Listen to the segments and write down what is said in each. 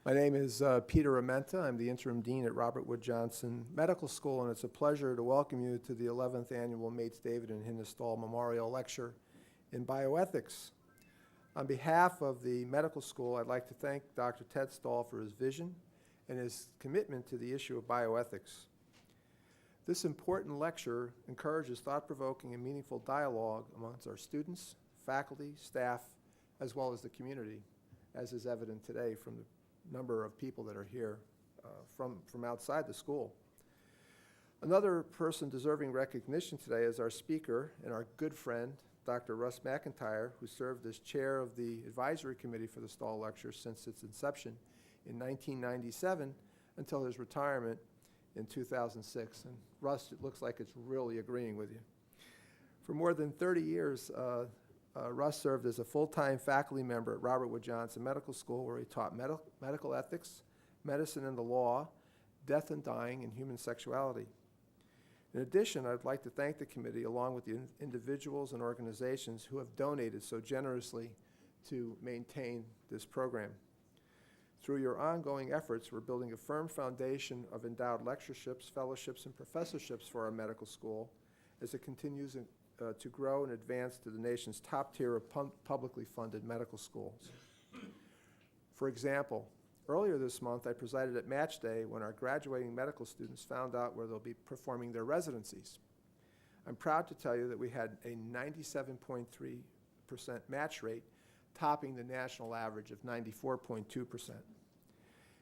My name is Peter Armenta. I'm the interim dean at Robert Wood Johnson Medical School, and it's a pleasure to welcome you to the 11th annual Mates David and Hinda Stahl Memorial Lecture in Bioethics. On behalf of the medical school, I'd like to thank Dr. Ted Stahl for his vision and his commitment to the issue of bioethics. This important lecture encourages thought-provoking and meaningful dialogue amongst our students, faculty, staff, as well as the community, as is evident today from the number of people that are here from outside the school. Another person deserving recognition today is our speaker and our good friend, Dr. Russ McIntyre, who served as chair of the advisory committee for the Stahl Lecture since its inception in 1997 until his retirement in 2006. And Russ, it looks like it's really agreeing with you. For more than 30 years, Russ served as a full-time faculty member at Robert Wood Johnson Medical School, where he taught medical ethics, medicine and the law, death and dying, and human sexuality. In addition, I'd like to thank the committee, along with the individuals and organizations who have donated so generously to maintain this program. Through your ongoing efforts, we're building a firm foundation of endowed lectureships, fellowships, and professorships for our medical school as it continues to grow and advance to the nation's top tier of publicly funded medical schools. For example, earlier this month, I presided at Match Day when our graduating medical students found out where they'll be performing their residencies. I'm proud to tell you that we had a 97.3% match rate, topping the national average of 94.2%.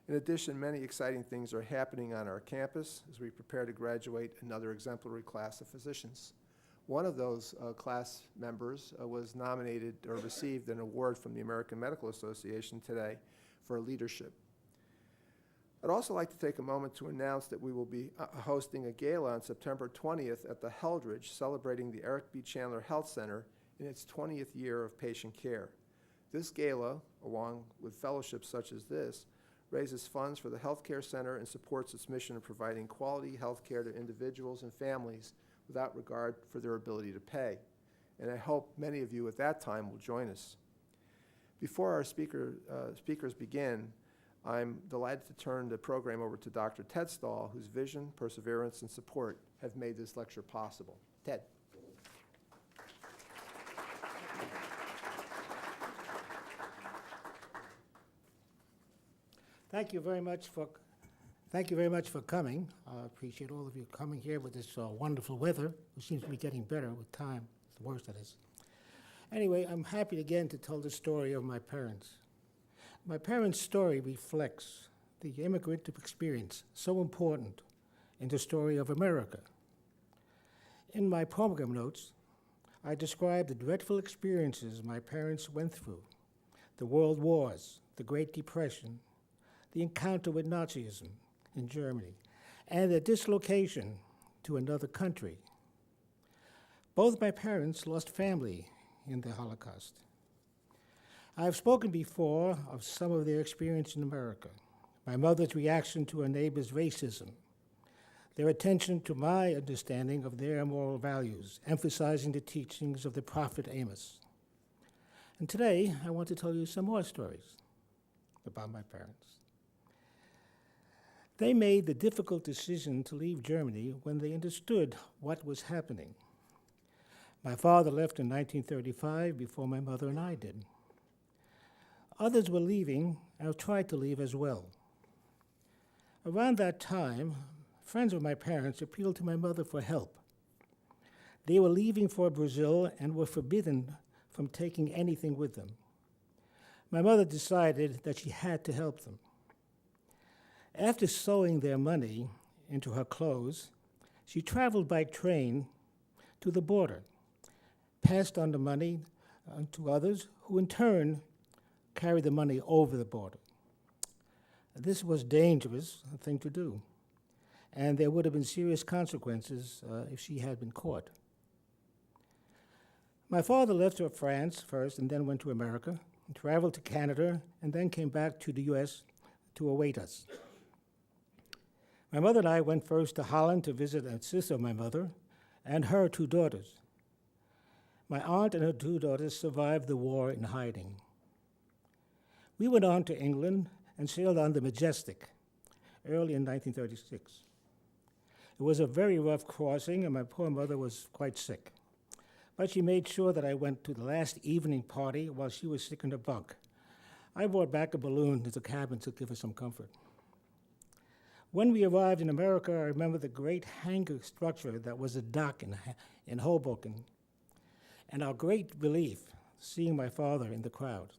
In addition, many exciting things are happening on our campus as we prepare to graduate another exemplary class of physicians. One of those class members was nominated or received an award from the American Medical Association today for leadership. I'd also like to take a moment to announce that we will be hosting a gala on September 20th at the Heldridge, celebrating the Eric B. Chandler Health Center in its 20th year of patient care. This gala, along with fellowships such as this, raises funds for the healthcare center and supports its mission of providing quality health care to individuals and families without regard for their ability to pay. And I hope many of you at that time will join us. Before our speakers begin, I'm delighted to turn the program over to Dr. Ted Stahl, whose vision, perseverance, and support have made this lecture possible. Ted. Thank you very much for coming. I appreciate all of you coming here with this wonderful weather, which seems to be getting better with time. It's the worst, that is. Anyway, I'm happy again to tell the story of my parents. My parents' story reflects the immigrant experience, so important in the story of America. In my program notes, I describe the dreadful experiences my parents went through, the world wars, the Great Depression, the encounter with Nazism in Germany, and the dislocation to another country. Both my parents lost family in the Holocaust. I have spoken before of some of their experience in America, my mother's reaction to her neighbor's racism, their attention to my understanding of their moral values, emphasizing the teachings of the prophet Amos. And today, I want to tell you some more stories about my parents. They made the difficult decision to leave Germany when they understood what was happening. My father left in 1935 before my mother and I did. Others were leaving and tried to leave as well. Around that time, friends of my parents appealed to my mother for help. They were leaving for Brazil and were forbidden from taking anything with them. My mother decided that she had to help them. After sewing their money into her clothes, she traveled by train to the border, passed on the money to others, who in turn carried the money over the border. This was a dangerous thing to do, and there would have been serious consequences if she had been caught. My father left for France first and then went to America, traveled to Canada, and then came back to the U.S. to await us. My mother and I went first to Holland to visit a sister of my mother and her 2 daughters. My aunt and her 2 daughters survived the war in hiding. We went on to England and sailed on the Majestic early in 1936. It was a very rough crossing, and my poor mother was quite sick. But she made sure that I went to the last evening party while she was sick in her bunk. I brought back a balloon to the cabin to give her some comfort. When we arrived in America, I remember the great hangar structure that was a dock in Hoboken, and our great relief seeing my father in the crowd.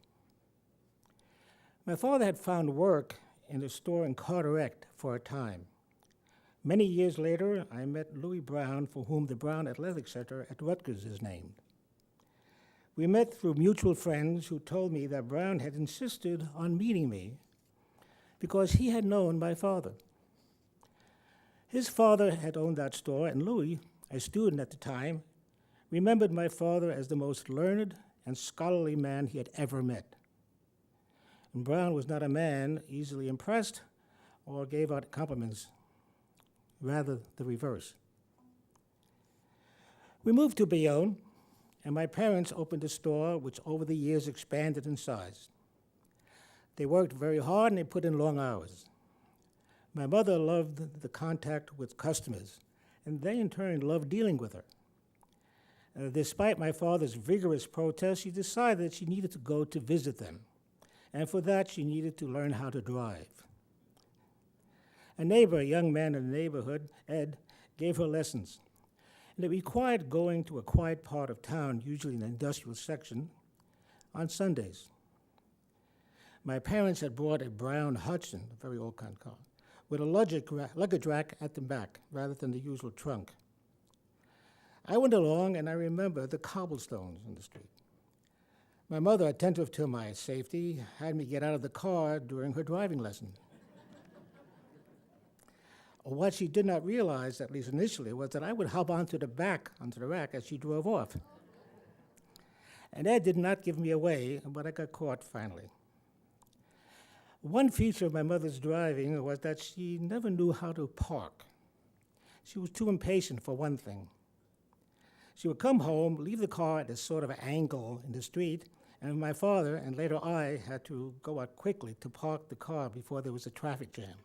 My father had found work in a store in Carteret for a time. Many years later, I met Louis Brown, for whom the Brown Athletic Center at Rutgers is named. We met through mutual friends who told me that Brown had insisted on meeting me because he had known my father. His father had owned that store, and Louis, a student at the time, remembered my father as the most learned and scholarly man he had ever met. And Brown was not a man easily impressed or gave out compliments, rather the reverse. We moved to Bayonne, and my parents opened a store which over the years expanded in size. They worked very hard and they put in long hours. My mother loved the contact with customers, and they in turn loved dealing with her. Despite my father's vigorous protests, she decided that she needed to go to visit them, and for that she needed to learn how to drive. A neighbor, a young man in the neighborhood, Ed, gave her lessons, and it required going to a quiet part of town, usually an industrial section, on Sundays. My parents had brought a brown Hudson, a very old kind of car, with a luggage rack at the back rather than the usual trunk. I went along, and I remember the cobblestones in the street. My mother, attentive to my safety, had me get out of the car during her driving lesson. What she did not realize, at least initially, was that I would hop onto the rack as she drove off. And Ed did not give me away, but I got caught finally. One feature of my mother's driving was that she never knew how to park. She was too impatient, for one thing. She would come home, leave the car at a sort of angle in the street, and my father, and later I, had to go out quickly to park the car before there was a traffic jam.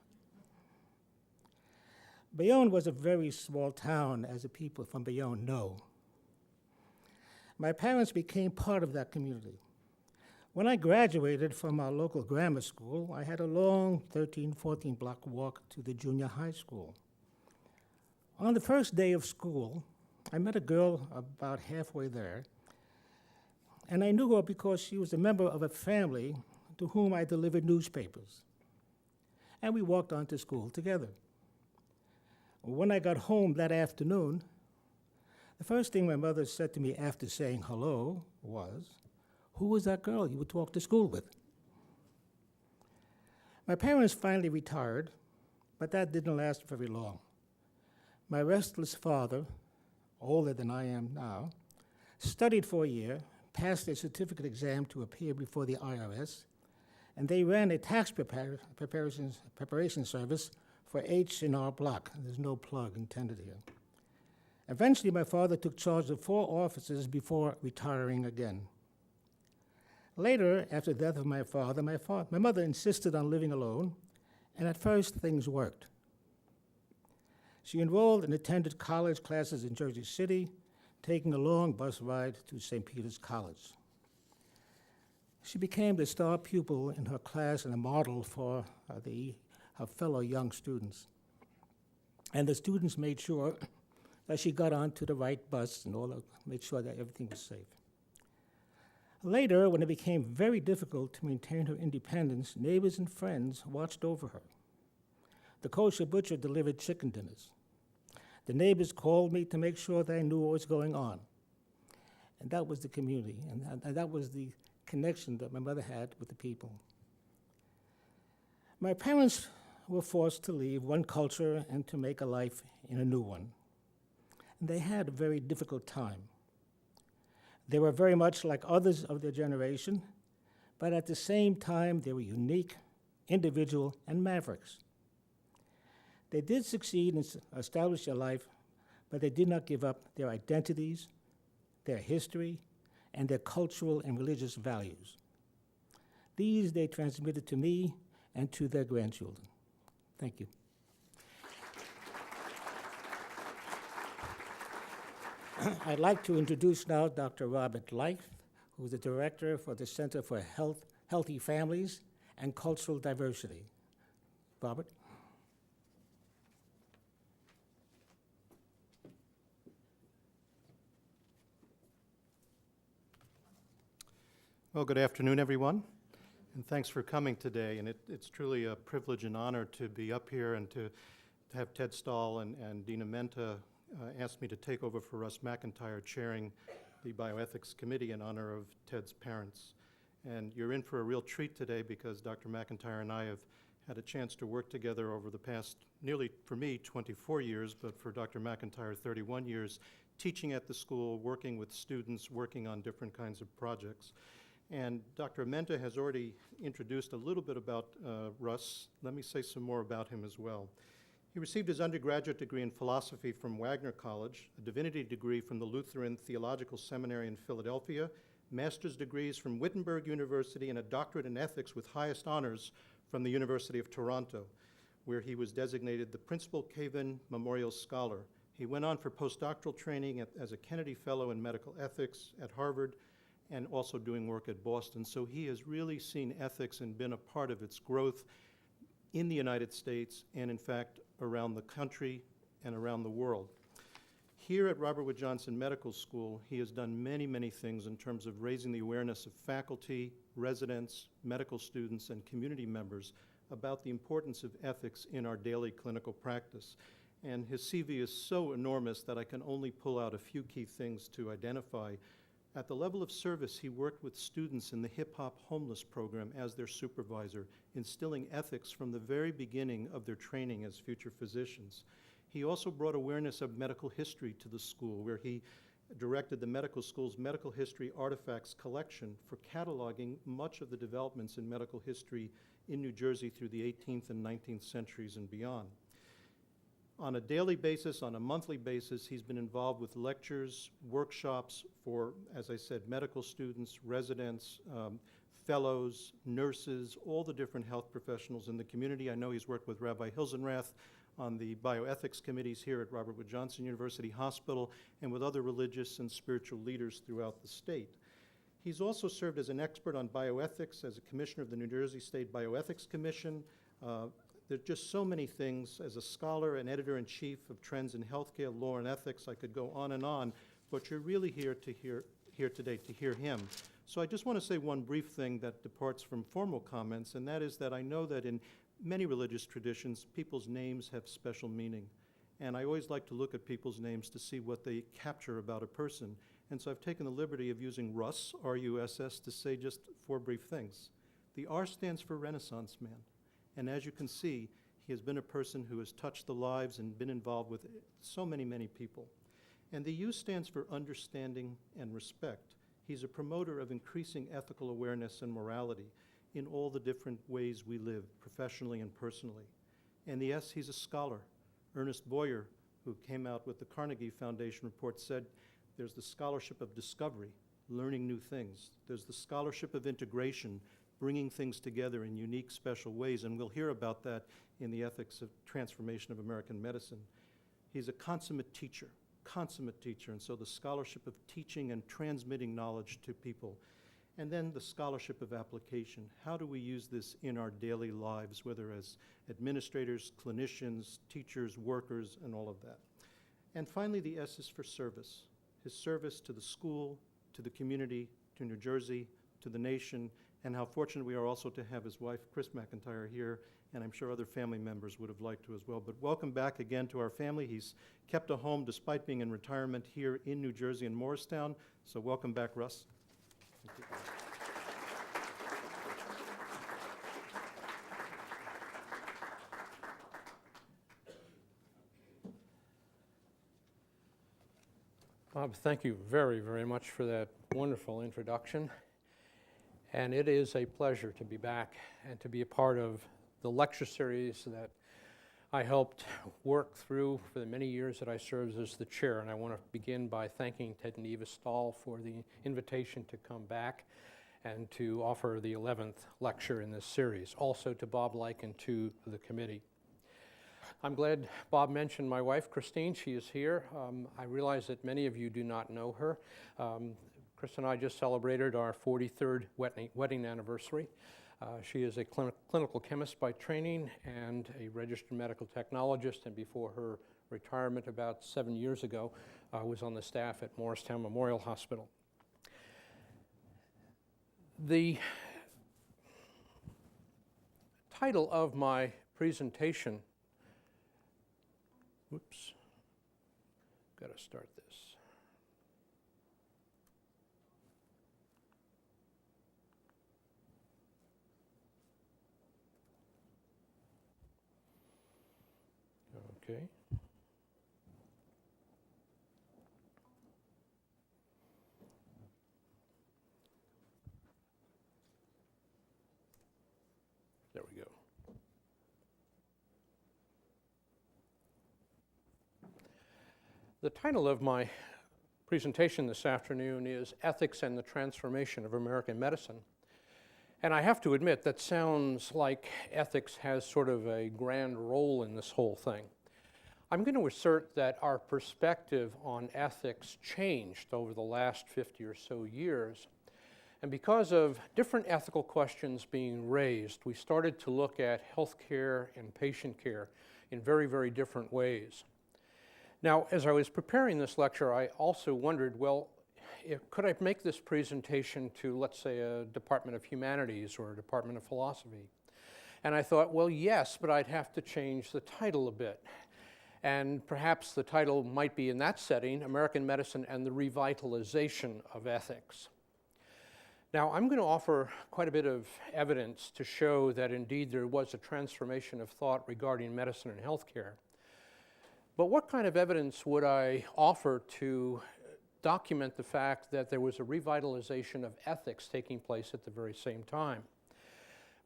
Bayonne was a very small town, as the people from Bayonne know. My parents became part of that community. When I graduated from our local grammar school, I had a long 13, 14-block walk to the junior high school. On the first day of school, I met a girl about halfway there, and I knew her because she was a member of a family to whom I delivered newspapers. And we walked on to school together. When I got home that afternoon, the first thing my mother said to me after saying hello was, "Who was that girl you would talk to school with?" My parents finally retired, but that didn't last very long. My restless father, older than I am now, studied for a year, passed a certificate exam to appear before the IRS, and they ran a tax preparation service for H&R Block. There's no plug intended here. Eventually, my father took charge of 4 offices before retiring again. Later, after the death of my father, my mother insisted on living alone, and at first things worked. She enrolled and attended college classes in Jersey City, taking a long bus ride to St. Peter's College. She became the star pupil in her class and a model for her fellow young students. And the students made sure that she got onto the right bus and made sure that everything was safe. Later, when it became very difficult to maintain her independence, neighbors and friends watched over her. The kosher butcher delivered chicken dinners. The neighbors called me to make sure that I knew what was going on. And that was the community, and that was the connection that my mother had with the people. My parents were forced to leave one culture and to make a life in a new one. And they had a very difficult time. They were very much like others of their generation, but at the same time, they were unique, individual, and mavericks. They did succeed and establish their life, but they did not give up their identities, their history, and their cultural and religious values. These they transmitted to me, and to their grandchildren. Thank you. I'd like to introduce now Dr. Robert Leif, who's the Director for the Center for Healthy Families and Cultural Diversity. Robert? Well, good afternoon, everyone, and thanks for coming today. And it's truly a privilege and honor to be up here and to have Ted Stahl and Dina Menta asked me to take over for Russ McIntyre chairing the Bioethics Committee in honor of Ted's parents. And you're in for a real treat today because Dr. McIntyre and I have had a chance to work together over the past nearly, for me, 24 years, but for Dr. McIntyre, 31 years, teaching at the school, working with students, working on different kinds of projects. And Dr. Menta has already introduced a little bit about Russ. Let me say some more about him as well. He received his undergraduate degree in philosophy from Wagner College, a divinity degree from the Lutheran Theological Seminary in Philadelphia, master's degrees from Wittenberg University, and a doctorate in ethics with highest honors from the University of Toronto, where he was designated the Principal Caven Memorial Scholar. He went on for postdoctoral training as a Kennedy Fellow in Medical Ethics at Harvard, and also doing work at Boston. So he has really seen ethics and been a part of its growth in the United States and, in fact, around the country and around the world. Here at Robert Wood Johnson Medical School, he has done many, many things in terms of raising the awareness of faculty, residents, medical students, and community members about the importance of ethics in our daily clinical practice. And his CV is so enormous that I can only pull out a few key things to identify. At the level of service, he worked with students in the Hip Hop Homeless Program as their supervisor, instilling ethics from the very beginning of their training as future physicians. He also brought awareness of medical history to the school, where he directed the medical school's medical history artifacts collection for cataloging much of the developments in medical history in New Jersey through the 18th and 19th centuries and beyond. On a daily basis, on a monthly basis, he's been involved with lectures, workshops for, as I said, medical students, residents, fellows, nurses, all the different health professionals in the community. I know he's worked with Rabbi Hilsenrath on the bioethics committees here at Robert Wood Johnson University Hospital and with other religious and spiritual leaders throughout the state. He's also served as an expert on bioethics, as a commissioner of the New Jersey State Bioethics Commission. There are just so many things. As a scholar and editor-in-chief of Trends in Healthcare, Law, and Ethics, I could go on, but you're really here today to hear him. So I just want to say one brief thing that departs from formal comments, and that is that I know that in many religious traditions, people's names have special meaning. And I always like to look at people's names to see what they capture about a person. And so I've taken the liberty of using Russ, R-U-S-S, to say just four brief things. The R stands for Renaissance man. And as you can see, he has been a person who has touched the lives and been involved with so many, many people. And the U stands for understanding and respect. He's a promoter of increasing ethical awareness and morality in all the different ways we live, professionally and personally. And the S, he's a scholar. Ernest Boyer, who came out with the Carnegie Foundation report, said there's the scholarship of discovery, learning new things. There's the scholarship of integration, bringing things together in unique, special ways, and we'll hear about that in the ethics of transformation of American medicine. He's a consummate teacher, and so the scholarship of teaching and transmitting knowledge to people. And then the scholarship of application. How do we use this in our daily lives, whether as administrators, clinicians, teachers, workers, and all of that? And finally, the S is for service. His service to the school, to the community, to New Jersey, to the nation, and how fortunate we are also to have his wife, Chris McIntyre, here, and I'm sure other family members would have liked to as well. But welcome back again to our family. He's kept a home despite being in retirement here in New Jersey in Morristown, so welcome back, Russ. Thank you. Bob, thank you very, very much for that wonderful introduction. And it is a pleasure to be back and to be a part of the lecture series that I helped work through for the many years that I served as the chair. And I want to begin by thanking Ted and Eva Stahl for the invitation to come back and to offer the 11th lecture in this series. Also to Bob Like and to the committee. I'm glad Bob mentioned my wife, Christine. She is here. I realize that many of you do not know her. Chris and I just celebrated our 43rd wedding anniversary. She is a clinical chemist by training and a registered medical technologist, and before her retirement about 7 years ago, was on the staff at Morristown Memorial Hospital. The title of my presentation, whoops, got to start this. Okay. There we go. The title of my presentation this afternoon is Ethics and the Transformation of American Medicine. And I have to admit, that sounds like ethics has sort of a grand role in this whole thing. I'm going to assert that our perspective on ethics changed over the last 50 or so years. And because of different ethical questions being raised, we started to look at healthcare and patient care in very, very different ways. Now, as I was preparing this lecture, I also wondered, well, could I make this presentation to, let's say, a Department of Humanities or a Department of Philosophy? And I thought, well, yes, but I'd have to change the title a bit. And perhaps the title might be, in that setting, American Medicine and the Revitalization of Ethics. Now, I'm going to offer quite a bit of evidence to show that indeed there was a transformation of thought regarding medicine and healthcare. But what kind of evidence would I offer to document the fact that there was a revitalization of ethics taking place at the very same time?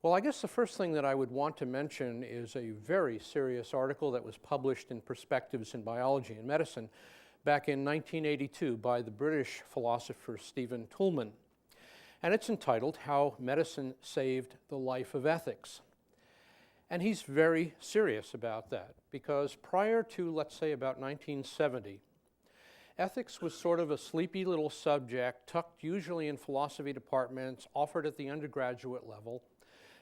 Well, I guess the first thing that I would want to mention is a very serious article that was published in Perspectives in Biology and Medicine back in 1982 by the British philosopher Stephen Toulmin. And it's entitled, How Medicine Saved the Life of Ethics. And he's very serious about that, because prior to, let's say, about 1970, ethics was sort of a sleepy little subject, tucked usually in philosophy departments, offered at the undergraduate level,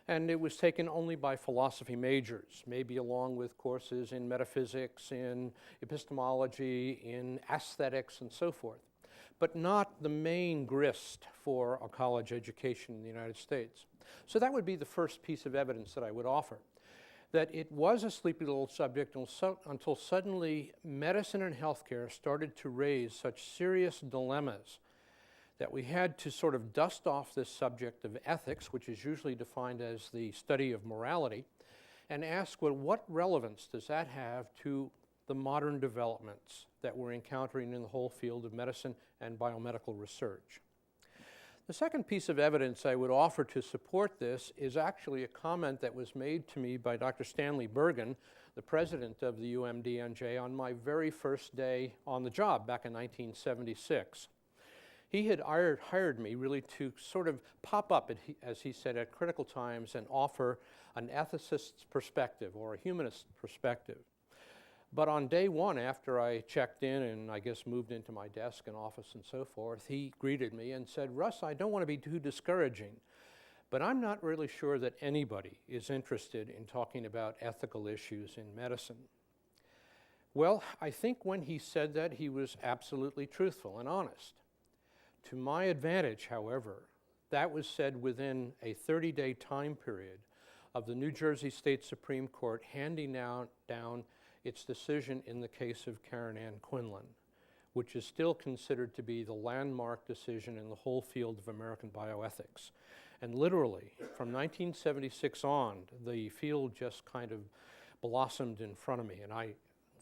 and it was taken only by philosophy majors, maybe along with courses in metaphysics, in epistemology, in aesthetics, and so forth, but not the main grist for a college education in the United States. So that would be the first piece of evidence that I would offer, that it was a sleepy little subject until suddenly medicine and healthcare started to raise such serious dilemmas that we had to sort of dust off this subject of ethics, which is usually defined as the study of morality, and ask, well, what relevance does that have to the modern developments that we're encountering in the whole field of medicine and biomedical research? The second piece of evidence I would offer to support this is actually a comment that was made to me by Dr. Stanley Bergen, the president of the UMDNJ, on my very first day on the job back in 1976. He had hired me really to sort of pop up, as he said, at critical times and offer an ethicist's perspective or a humanist perspective. But on day one, after I checked in and I guess moved into my desk and office and so forth, he greeted me and said, Russ, I don't want to be too discouraging, but I'm not really sure that anybody is interested in talking about ethical issues in medicine. Well, I think when he said that, he was absolutely truthful and honest. To my advantage, however, that was said within a 30-day time period of the New Jersey State Supreme Court handing down its decision in the case of Karen Ann Quinlan, which is still considered to be the landmark decision in the whole field of American bioethics. And literally, from 1976 on, the field just kind of blossomed in front of me. And I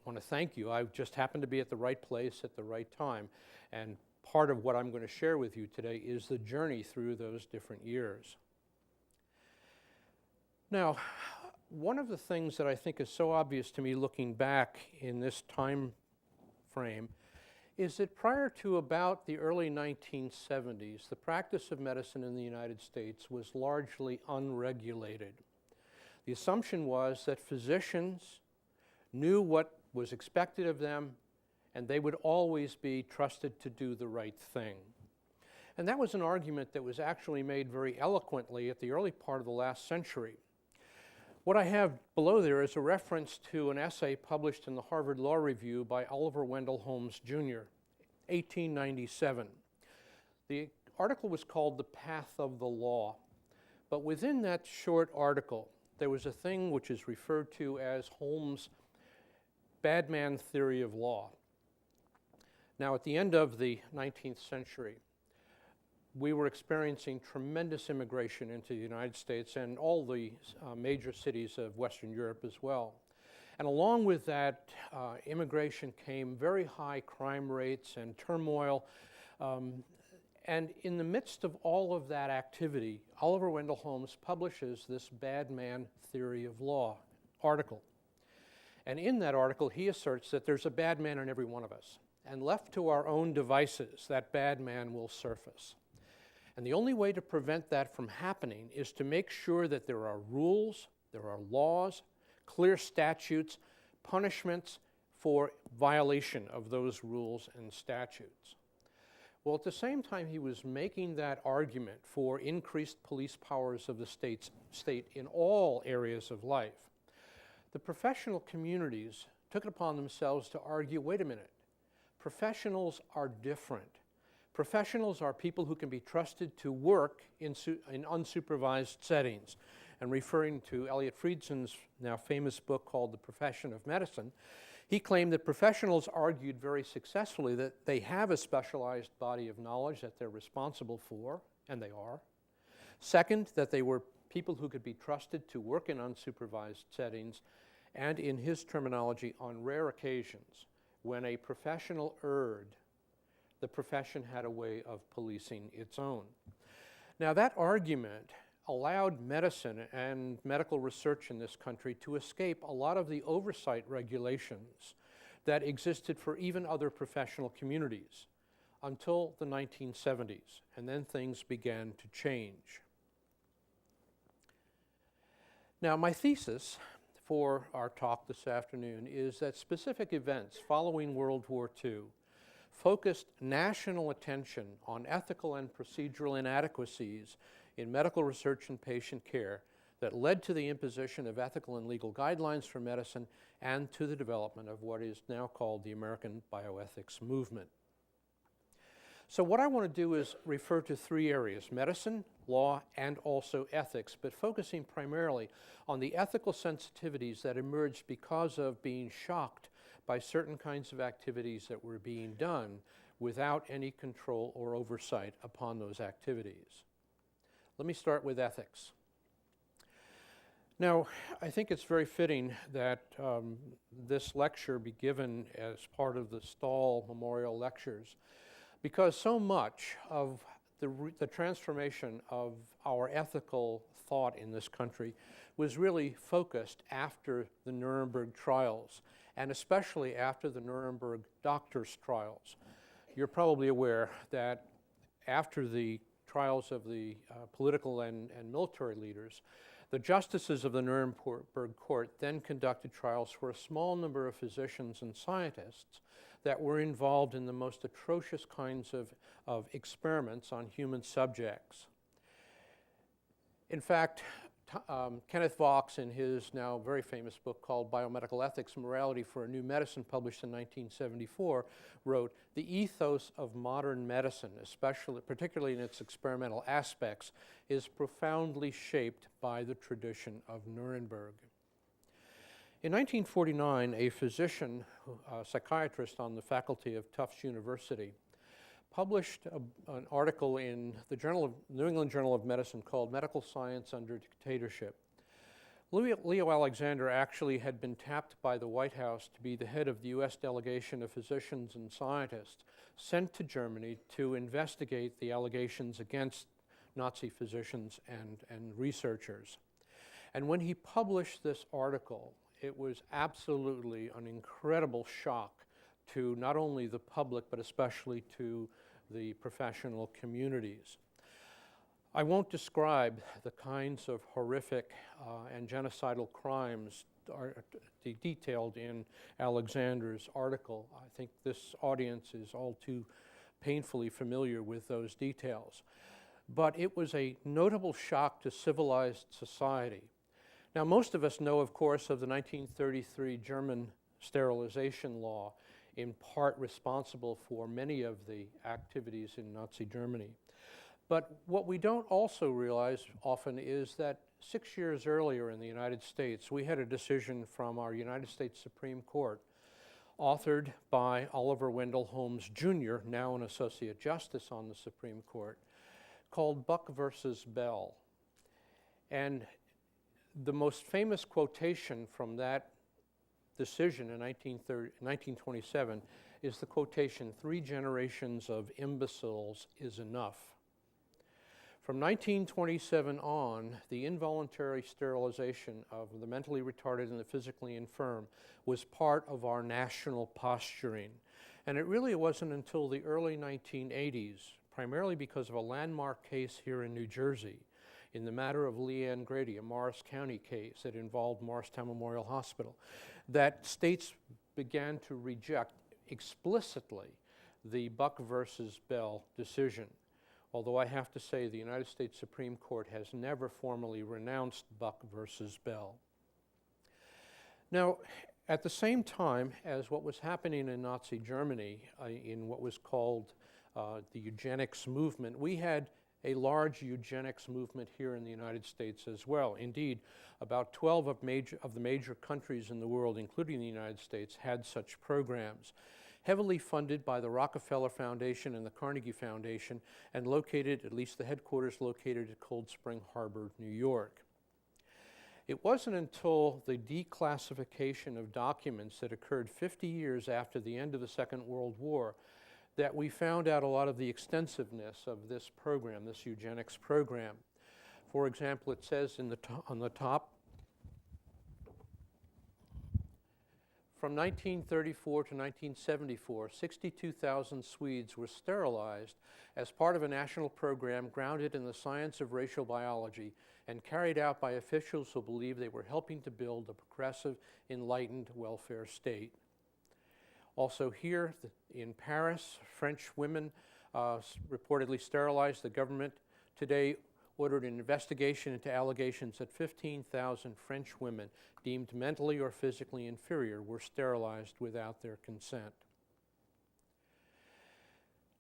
want to thank you. I just happened to be at the right place at the right time. And part of what I'm going to share with you today is the journey through those different years. Now, one of the things that I think is so obvious to me looking back in this time frame is that prior to about the early 1970s, the practice of medicine in the United States was largely unregulated. The assumption was that physicians knew what was expected of them, and they would always be trusted to do the right thing. And that was an argument that was actually made very eloquently at the early part of the last century. What I have below there is a reference to an essay published in the Harvard Law Review by Oliver Wendell Holmes, Jr., 1897. The article was called The Path of the Law, but within that short article, there was a thing which is referred to as Holmes' bad man theory of law. Now, at the end of the 19th century, we were experiencing tremendous immigration into the United States and all the major cities of Western Europe as well. And along with that immigration came very high crime rates and turmoil. And in the midst of all of that activity, Oliver Wendell Holmes publishes this bad man theory of law article. And in that article, he asserts that there's a bad man in every one of us. And left to our own devices, that bad man will surface. And the only way to prevent that from happening is to make sure that there are rules, there are laws, clear statutes, punishments for violation of those rules and statutes. Well, at the same time he was making that argument for increased police powers of the state in all areas of life, the professional communities took it upon themselves to argue, wait a minute, professionals are different. Professionals are people who can be trusted to work in unsupervised settings. And referring to Elliot Friedson's now famous book called The Profession of Medicine, he claimed that professionals argued very successfully that they have a specialized body of knowledge that they're responsible for, and they are. Second, that they were people who could be trusted to work in unsupervised settings, and in his terminology, on rare occasions, when a professional erred, the profession had a way of policing its own. Now, that argument allowed medicine and medical research in this country to escape a lot of the oversight regulations that existed for even other professional communities until the 1970s, and then things began to change. Now, my thesis for our talk this afternoon is that specific events following World War II focused national attention on ethical and procedural inadequacies in medical research and patient care that led to the imposition of ethical and legal guidelines for medicine and to the development of what is now called the American bioethics movement. So what I want to do is refer to three areas: medicine, law, and also ethics, but focusing primarily on the ethical sensitivities that emerged because of being shocked by certain kinds of activities that were being done without any control or oversight upon those activities. Let me start with ethics. Now, I think it's very fitting that this lecture be given as part of the Stahl Memorial Lectures, because so much of the transformation of our ethical thought in this country was really focused after the Nuremberg trials, and especially after the Nuremberg doctors' trials. You're probably aware that after the trials of the political and military leaders, the justices of the Nuremberg court then conducted trials for a small number of physicians and scientists that were involved in the most atrocious kinds of experiments on human subjects. In fact, Kenneth Vaux, in his now very famous book called Biomedical Ethics, Morality for a New Medicine, published in 1974, wrote, "The ethos of modern medicine, particularly in its experimental aspects, is profoundly shaped by the tradition of Nuremberg." In 1949, a physician, a psychiatrist on the faculty of Tufts University, published an article in the New England Journal of Medicine called Medical Science Under Dictatorship. Leo Alexander actually had been tapped by the White House to be the head of the U.S. delegation of physicians and scientists sent to Germany to investigate the allegations against Nazi physicians and researchers. And when he published this article, it was absolutely an incredible shock to not only the public, but especially to the professional communities. I won't describe the kinds of horrific and genocidal crimes detailed in Alexander's article. I think this audience is all too painfully familiar with those details. But it was a notable shock to civilized society. Now, most of us know, of course, of the 1933 German sterilization law, in part responsible for many of the activities in Nazi Germany. But what we don't also realize often is that 6 years earlier in the United States, we had a decision from our United States Supreme Court, authored by Oliver Wendell Holmes Jr., now an Associate Justice on the Supreme Court, called Buck versus Bell. And the most famous quotation from that decision in 1927 is the quotation, "3 generations of imbeciles is enough." From 1927 on, the involuntary sterilization of the mentally retarded and the physically infirm was part of our national posturing. And it really wasn't until the early 1980s, primarily because of a landmark case here in New Jersey, in the matter of Leanne Grady, a Morris County case that involved Morristown Memorial Hospital, that states began to reject explicitly the Buck versus Bell decision. Although I have to say the United States Supreme Court has never formally renounced Buck versus Bell. Now, at the same time as what was happening in Nazi Germany, in what was called the eugenics movement, we had a large eugenics movement here in the United States as well. Indeed, about 12 of the major countries in the world, including the United States, had such programs, heavily funded by the Rockefeller Foundation and the Carnegie Foundation, and located, at least the headquarters located at Cold Spring Harbor, New York. It wasn't until the declassification of documents that occurred 50 years after the end of the Second World War that we found out a lot of the extensiveness of this program, this eugenics program. For example, it says on the top, from 1934 to 1974, 62,000 Swedes were sterilized as part of a national program grounded in the science of racial biology and carried out by officials who believed they were helping to build a progressive, enlightened welfare state. Also here in Paris, French women reportedly sterilized. The government today ordered an investigation into allegations that 15,000 French women deemed mentally or physically inferior were sterilized without their consent.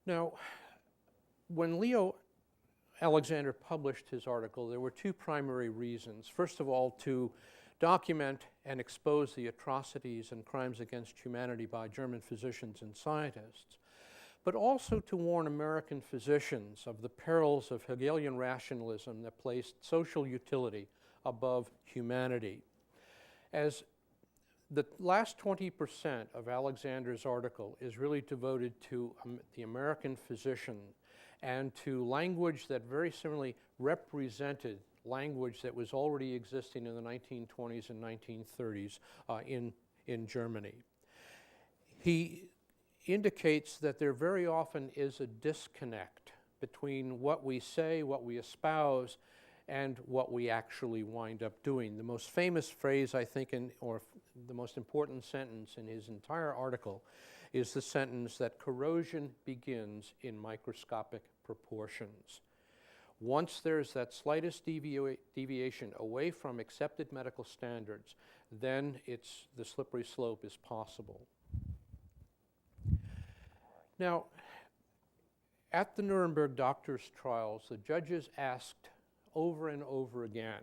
Now, when Leo Alexander published his article, there were two primary reasons. First of all, to document and expose the atrocities and crimes against humanity by German physicians and scientists, but also to warn American physicians of the perils of Hegelian rationalism that placed social utility above humanity. As the last 20% of Alexander's article is really devoted to the American physician and to language that very similarly represented language that was already existing in the 1920s and 1930s in Germany. He indicates that there very often is a disconnect between what we say, what we espouse, and what we actually wind up doing. The most famous phrase, I think, or the most important sentence in his entire article is the sentence that corrosion begins in microscopic proportions. Once there's that slightest deviation away from accepted medical standards, then the slippery slope is possible. Now, at the Nuremberg doctors' trials, the judges asked over and over again,